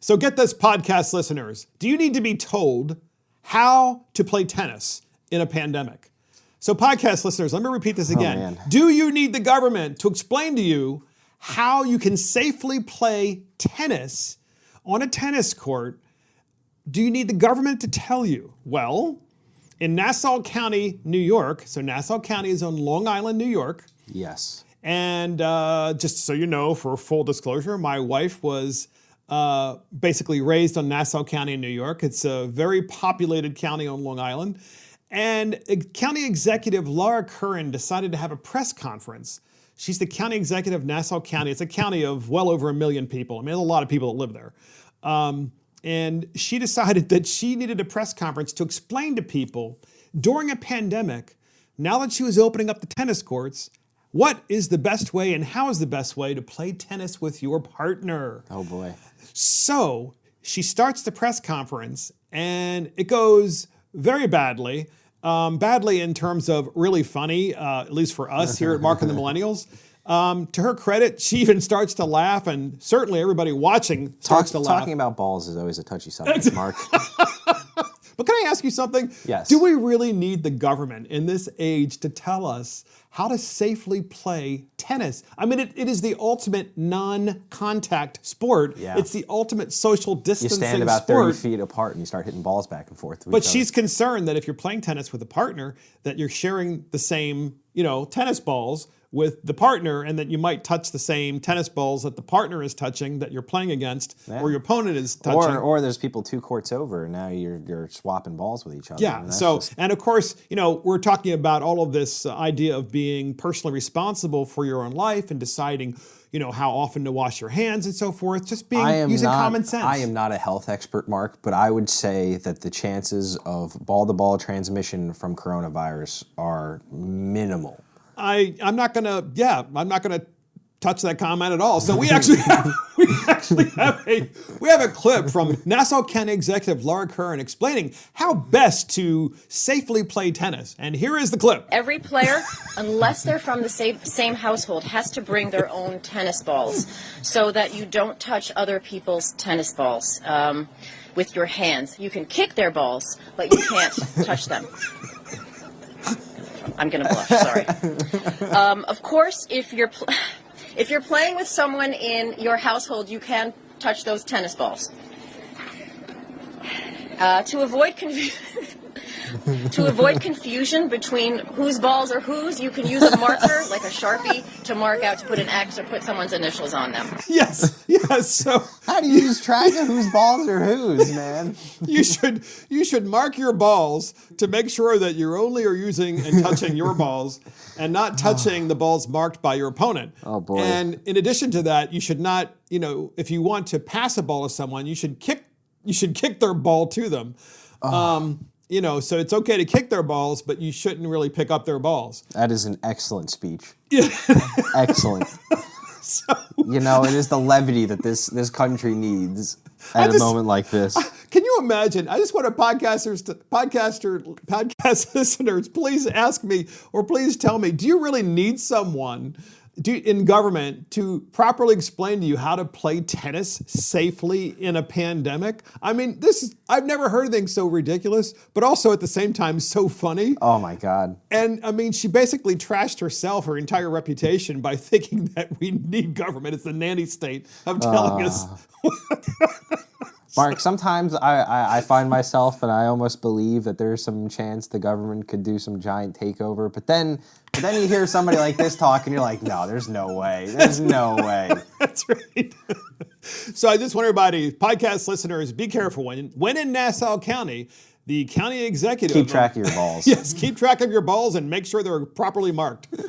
So get this, podcast listeners. Do you need to be told how to play tennis in a pandemic? So podcast listeners, let me repeat this again. Do you need the government to explain to you how you can safely play tennis on a tennis court? Do you need the government to tell you? Well, in Nassau County, New York, so Nassau County is on Long Island, New York. Yes. And just so you know, for full disclosure, my wife was basically raised on Nassau County in New York. It's a very populated county on Long Island. And County Executive Laura Curran decided to have a press conference. She's the county executive of Nassau County. It's a county of well over 1 million people. I mean, there's a lot of people that live there. And she decided that she needed a press conference to explain to people during a pandemic, now that she was opening up the tennis courts, what is the best way and how is the best way to play tennis with your partner? Oh boy. So she starts the press conference and it goes very badly. Badly in terms of really funny, at least for us here at Mark and the Millennials. To her credit, she even starts to laugh, and certainly everybody watching starts to laugh. Talking about balls is always a touchy subject, Mark. But can I ask you something? Yes. Do we really need the government in this age to tell us how to safely play tennis? I mean, it is the ultimate non-contact sport. Yeah. It's the ultimate social distancing sport. You stand about 30 feet apart and you start hitting balls back and forth. But she's concerned that if you're playing tennis with a partner, that you're sharing the same, tennis balls with the partner, and that you might touch the same tennis balls that the partner is touching that you're playing against, or your opponent is touching. Or there's people 2 courts over, and now you're swapping balls with each other. Yeah. And of course, we're talking about all of this idea of being personally responsible for your own life and deciding, how often to wash your hands and so forth. Just using common sense. I am not a health expert, Mark, but I would say that the chances of ball-to-ball transmission from coronavirus are minimal. I'm not gonna touch that comment at all. So we actually have a clip from Nassau County Executive Laura Curran explaining how best to safely play tennis. And here is the clip. Every player, unless they're from the same household, has to bring their own tennis balls so that you don't touch other people's tennis balls with your hands. You can kick their balls, but you can't touch them. I'm going to blush, sorry. Of course, if you're playing with someone in your household, you can touch those tennis balls. To avoid confusion between whose balls are whose, you can use a marker, like a Sharpie, to mark out, to put an X or put someone's initials on them. Yes. So how do you lose track of whose balls are whose, man? You should mark your balls to make sure that you only are using and touching your balls and not touching the balls marked by your opponent. Oh boy. And in addition to that, you should not, if you want to pass a ball to someone, you should kick their ball to them. So it's okay to kick their balls, but you shouldn't really pick up their balls. That is an excellent speech. Yeah. Excellent. It is the levity that this country needs at a moment like this. Can you imagine? I just want podcast listeners, please ask me, or please tell me, do you really need someone in government to properly explain to you how to play tennis safely in a pandemic? I mean, I've never heard anything so ridiculous, but also at the same time so funny. Oh my God. And I mean, she basically trashed herself, her entire reputation, by thinking that we need government. It's the nanny state of telling us. Mark, sometimes I find myself and I almost believe that there's some chance the government could do some giant takeover, but then you hear somebody like this talk and you're like, no, there's no way. There's no way. That's right. So I just want everybody, podcast listeners, be careful. When in Nassau County, the county executive... Keep track of your balls. Yes, keep track of your balls and make sure they're properly marked.